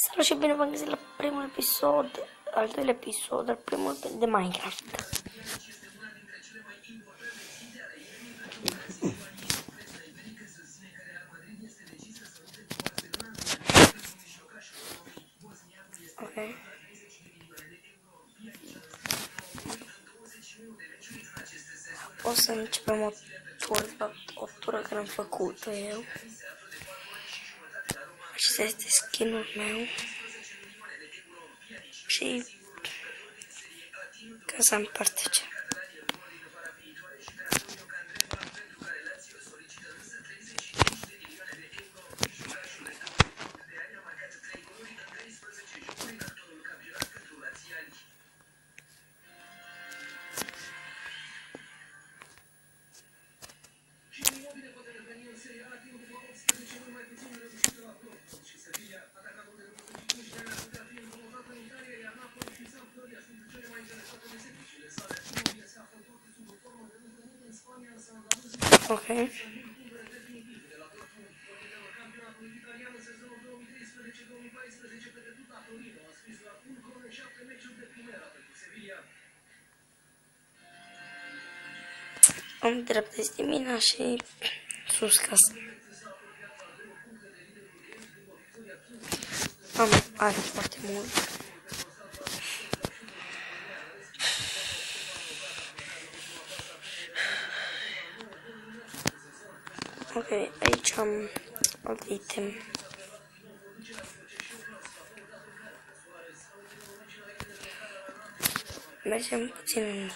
Salut și bine v-am găsit la primul episod, al doilea episod, dar primul de Minecraft. Ok. O să începem o tură care am făcut-o eu. Acesta este skin-ul meu. Și ca să împărtăce. Ok. Am dreapta este mina și sus casă. Am are foarte mult. Ok, aici am alt item. Mergem puțin în mină.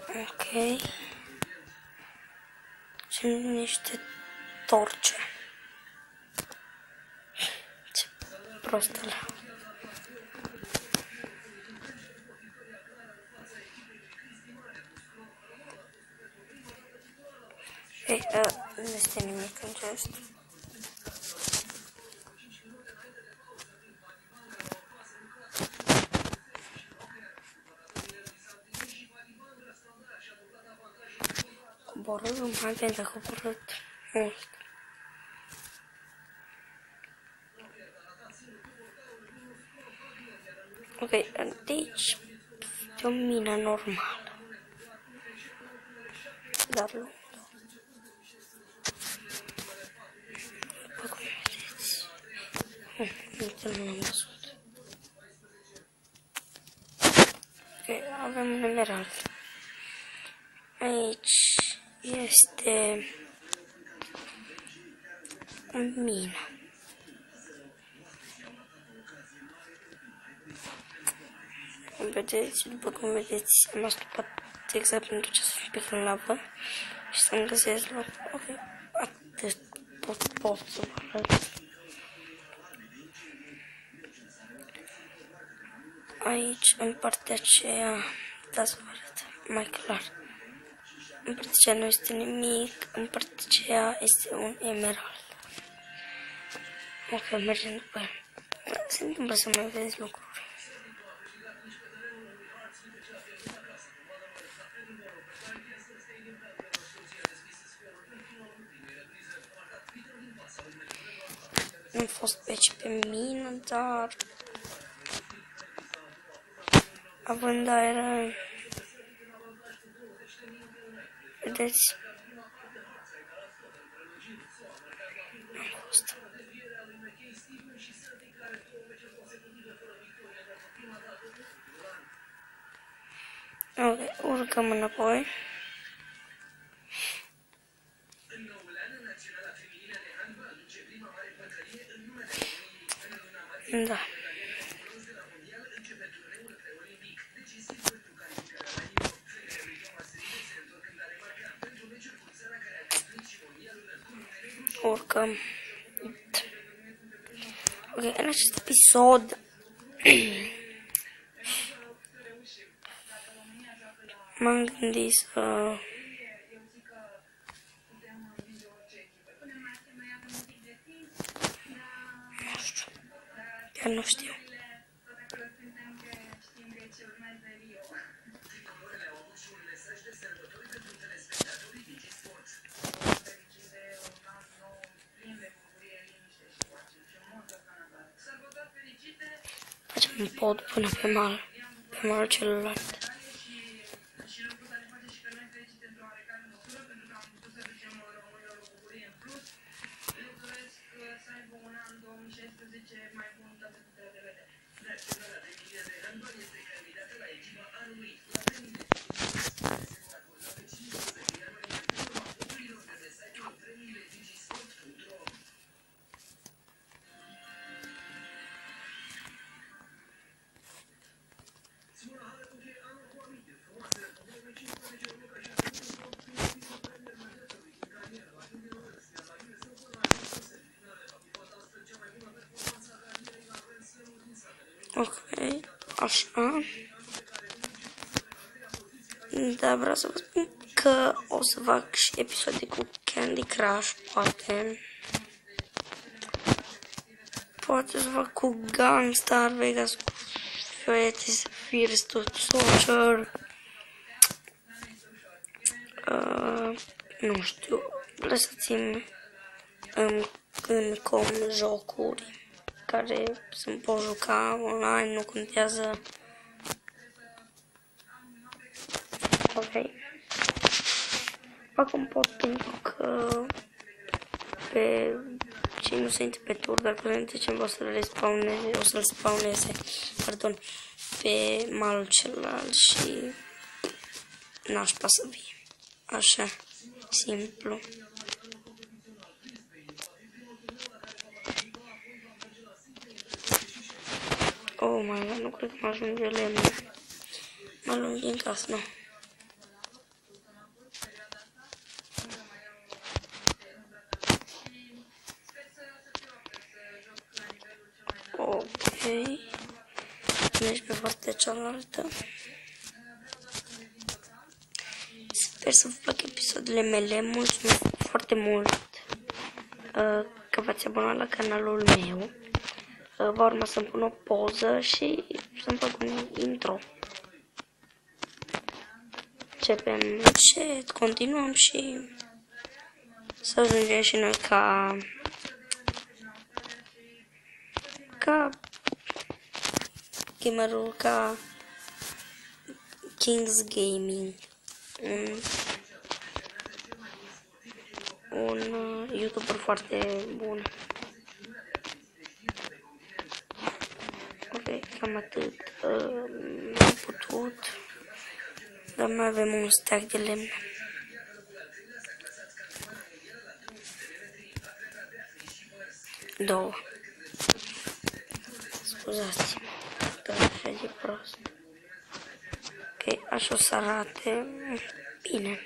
Ok. Sunt niște torce. Ce prostele. Ei, nu este nimic în chest. Coborâm, hai pentru că coborât mult. Ok, deci e o mină normală. Dar nu. După cum vedeți. Nu l-am văzut. Ok, avem un emerald. Aici este o mină. După cum vedeți, am astupat exact pentru ce sunt un pic în lavă și să-mi găsesc loc. Ok, atât pot să vă arăt. Aici, în partea aceea, da să vă arăt mai clar. În partea aceea nu este nimic, în partea aceea este un emerald. Ok, mergem după el. Se întâmplă să mai vedeți lucruri. Am fost pe aici pe mină, dar având aer, vedeți, am fost. Ok, urcăm înapoi. Da. Urcăm. Ok, în acest episod m-am gândit să... nu știu. Chiar nu știu. Facem un pod până pe malul celălalt. Ok, așa. Dar vreau să vă spun că o să fac și episoade cu Candy Crush, poate. Poate să fac cu Gangstar Vegas, cu Fetis, First to Soldier. Nu știu, lăsați-mi în com jocuri care se pot juca online, nu contează. Ok. Fac un pod pentru că pe cei nu se intre pe tur, dar până zicem o să-l spawneze, pardon, pe malul celălalt și nașpa să vii. Așa, simplu. Oh my god, nu cred că mă ajunge lemnul. Mă luăm din casă, nu. Ok. Mergi pe partea cealaltă. Sper să vă plac episoadele mele. Mulțumesc foarte mult că v-ați abonat la canalul meu. Va urma să-mi pun o poză și să-mi fac un intro. Începem încet, continuăm și să ajungem și noi ca gamerul, ca Kings Gaming, un YouTuber foarte bun. Ok, cam atât am putut, dar mai avem un stack de lemn. Două. Scuzați-mă, că așa de prost. Ok, așa o să arate bine.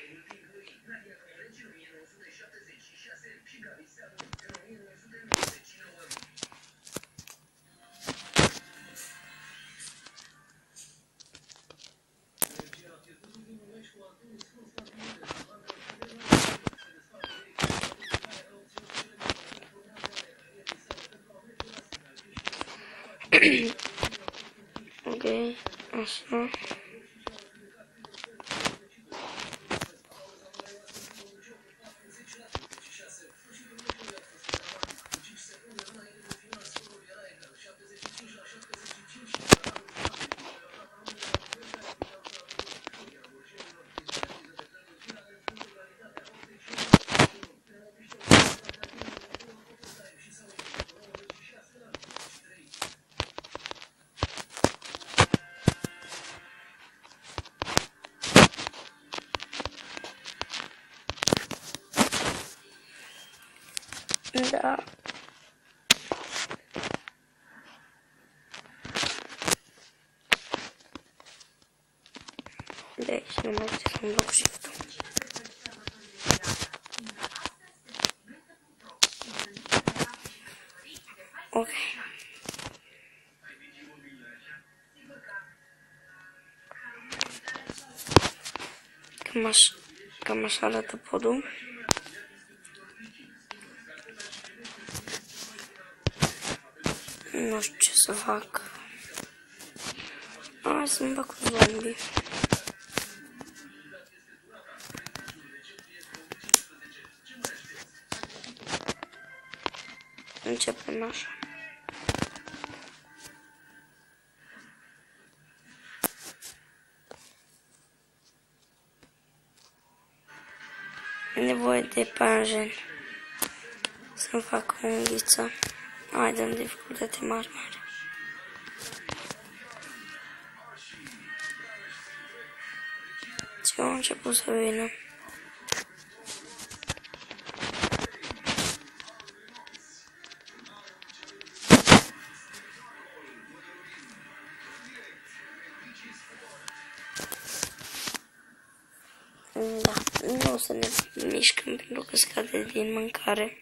Ok, așa. Da. Deci, nu mai trebuie să-mi loc shift-ul. Ok. Cam așa arată podul. Nu știu ce să fac. Hai să-mi fac un zombie. Începem așa. Am nevoie de panjen. Să-mi fac o unghiță. Hai, dăm dificultate mare. Ce au început să vină. Da, nu o să ne mișcăm pentru că scade din mâncare.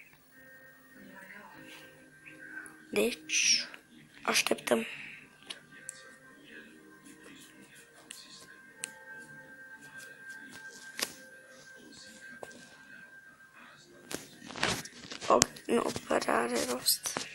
Deci, așteptăm. Ok, nu prea are rost.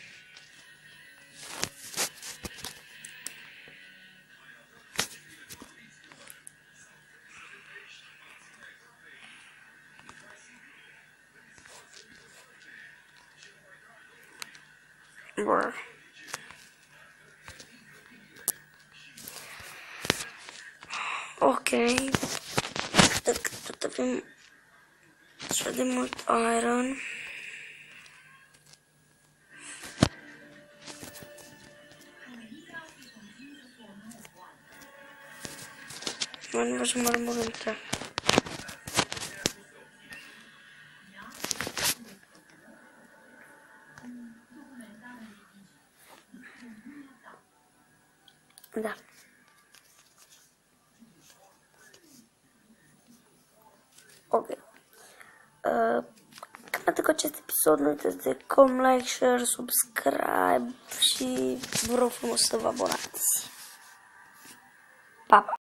Brr. Ok, dacă tot avem așa de mult iron, mai nu facem armurântă. Da. Ok. Cam atât cu acest episod. Nu uitați de like, share, subscribe și vă rog frumos să vă abonați. Pa, pa!